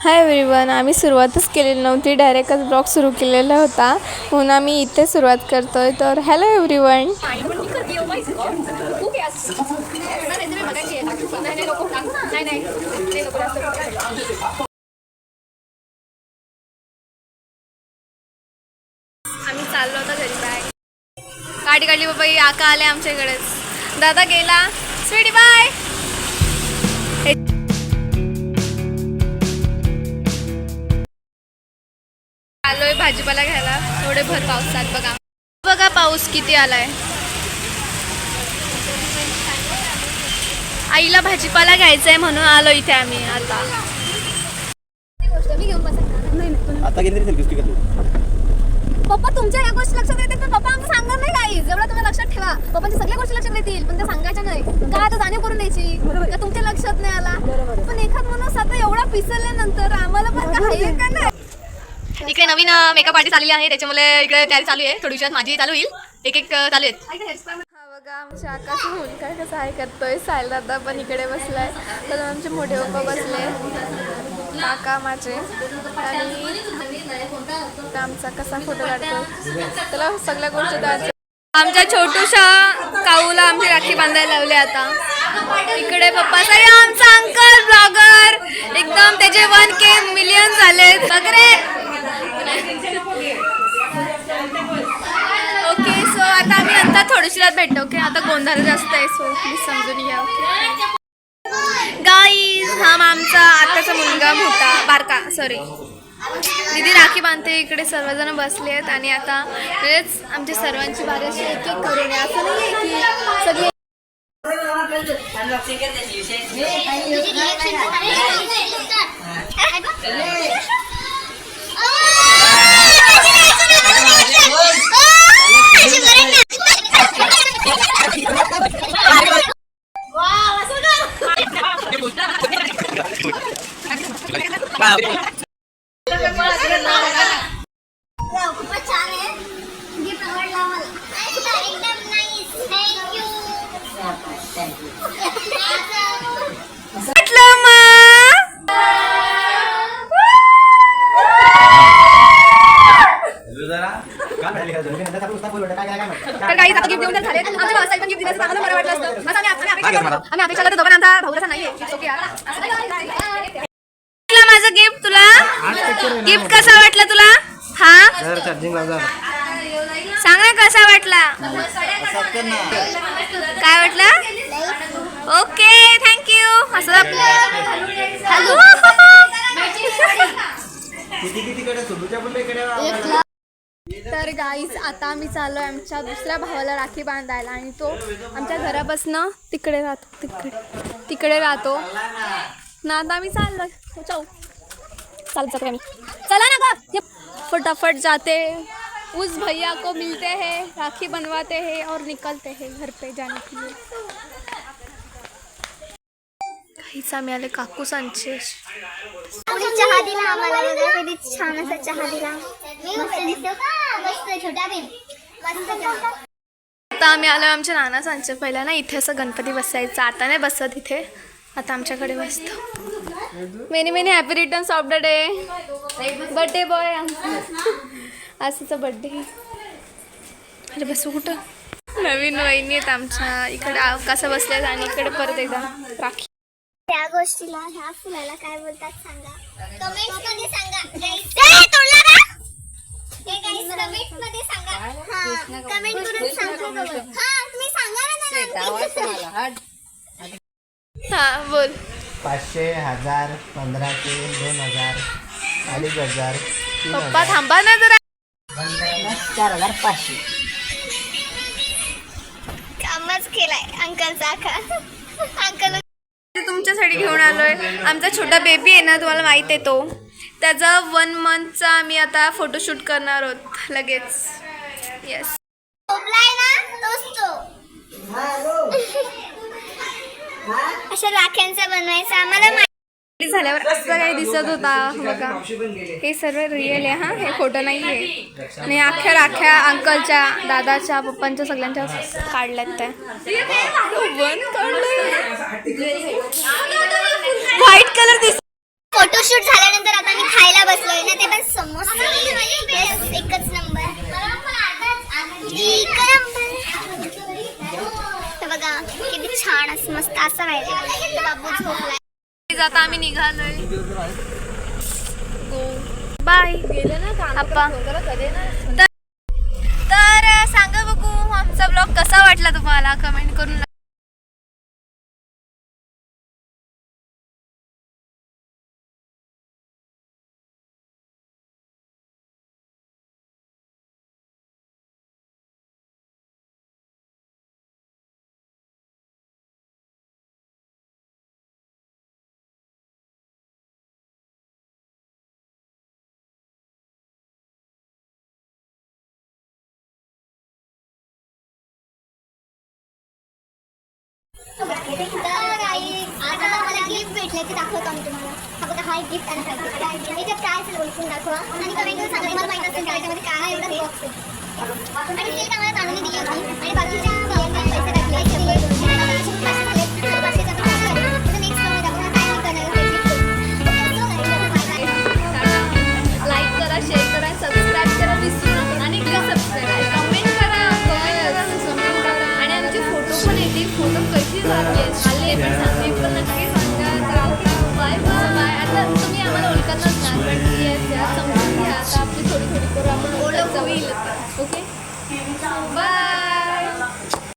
Hi everyone, आम्ही सुरुवातच केलेली नव्हती, डायरेक्टच ब्लॉग सुरू केलेला होता म्हणून आम्ही इथे सुरुवात करतोय. तर हॅलो एव्हरीवन. आम्ही चाललो होतो घरी. बाय. गाडी काढली बाबा, आका आले आमच्याकडेच. दादा गेला. स्वीटी बाय. आलोय भाजीपाला घ्यायला. थोडे भर पावसात बघा बघा पाऊस किती आलाय. आईला भाजीपाला घ्यायचाय म्हणून आलो इथे आम्ही. पप्पा तुमच्या या गोष्टी लक्षात येतील, पण पप्पा आमचं सांगणार नाही काही. जेवढं तुम्ही लक्षात ठेवा, पप्पांच्या सगळ्या गोष्टी लक्षात येतील, पण त्या सांगायच्या नाही. काय आता जाणीव करून द्यायची का तुमच्या लक्षात नाही आला. पण एखाद माणूस आता एवढा पिसरल्यानंतर आम्हाला पण काही का नाही. इकडे नवीन मेकअप आर्टिस्ट आलेली आहे, त्याच्यामुळे इकडे तयारी चालू आहे. थोडी दिवसात माझी चालू होईल. एक एक चालू आहेत. हा बघा आमच्या आकाश मुलगा कसं आहे करतोय. सायल दादा पण इकडे बसलाय. तर आमचे मोठे पप्पा बसले, काका माझे, आणि आमचा कसा फोटो काढतो त्याला सगळ्या गोष्टी द्यायच्या. आमच्या छोटूशा काऊला आमची राखी बांधायला लावली. आता इकडे पप्पा साई आमचा अंकल ब्लॉगर, एकदम त्याचे 1K मिलियन झाले वगैरे. ओके, सो आता आम्ही नंतर थोडीशीच भेटतो. ओके, आता गोंधळ जास्त आहे, सो प्लीज समजून घ्या. ओके गाईज, हा आमचा आत्याचा मुलगा मोठा बारका, सॉरी दीदी राखी बांधते. इकडे सर्वजण बसले आहेत आणि आता हेच आमच्या सर्वांची बारी अशी एक एक करून. असं नाही आहे की सगळे खूपच छान आहे. गिफ्ट आवडला मला. एकदम नाईस. थँक्यू. तर काही आता गिफ्ट देऊन झाले. आम्हाला असं पण गिफ्ट दिलं तर आम्हाला बरं वाटलं असतं. बस आम्ही अपेक्षा करतो दोघांना भाऊचा नाहीये. ओके यार, माझं गिफ्ट तुला. गिफ्ट कसा वाटला तुला? हा सांग ना कसा वाटला. काय वाटला? Okay thank you. असं तर गाईस, आता आम्ही चाललोय आमच्या दुसऱ्या भावाला राखी बांधायला, आणि तो आमच्या घरापासून तिकडे राहतो ना. आता आम्ही चाललोय. आम्ही चला ना ग. फटाफट जाते. उस भैया को मिलते हैं, राखी बनवाते हैं और निकलते हैं घर पे जाने के लिए. काहीच आम्ही आले काकू सांचे. चहा दिला आम्हाला बघा, किती छान असा चहा दिला. मस्त दिसतो का? मस्त छोटा बिन मस्त. आता आम्ही आलो आमच्या नाना सांचे. पहिला ना इथे असं गणपती बसायचा, आता नाही बसत इथे, आता आमच्याकडे बसतो. Many happy returns of the day. Birthday boy असंच बर्थडे. अरे बसू कुठं. नवीन वहिनी आहेत आमच्या. इकडे कसं बसल्यात आणि इकडे परत एकदा राखी. त्या गोष्टीला, ह्या फुलाला काय बोलतात सांगा, कमेंट मध्ये सांगा. कमेंट मध्ये सांगा. हां, कमेंट करून सांगा. हां, तुम्ही सांगा ना. हां बोल. 500, 1000, 1500, 2000, 2500. पप्पा थांबा ना जरा. 4500. कामच केलाय अंकलचा का. अंकल तुमच्यासाठी घेऊन आलोय. आमचा छोटा बेबी आहे ना, तुम्हाला माहित आहे तो. त्याचा 1 मंथचा आम्ही आता फोटोशूट करणार आहोत लगेच. येस, अशा राख्यांचा बनवायचा आम्हाला. झाल्यावर असं काही दिसत होता बघा. हे सर्व रिअल आहे हा, हे खोटं नाही आहे. आणि अख्ख्या राख्या अंकलच्या, दादाच्या, पप्पांच्या सगळ्यांच्या काढल्यात त्या. वन काढलंय. व्हाईट कलर दिसतो. फोटोशूट झाल्यानंतर आता मी खायला बसलोय ना, ते पण समोसे. Yes, एकच नंबर. तर बघा किती छान असं मस्त असं राहिले. बाबू झोपलाय. आता आम्ही निघालोय. बाय. आप्पा. तर सांगा बघू आमचा ब्लॉग कसा वाटला तुम्हाला, कमेंट करून तर आई आता मला गिफ्ट भेटले ते दाखवतो आम्ही तुम्हाला. हा बघा, हा एक गिफ्ट आला पाहिजे. याच्यात काय असेल ओळखून दाखवा आणि कमेंट करून सांगा. मला माहिती असेल त्याच्यामध्ये काय एवढं बॉक्स आहे. आणि ते आम्हाला तांदूळ दिली होती आणि बाकीच्या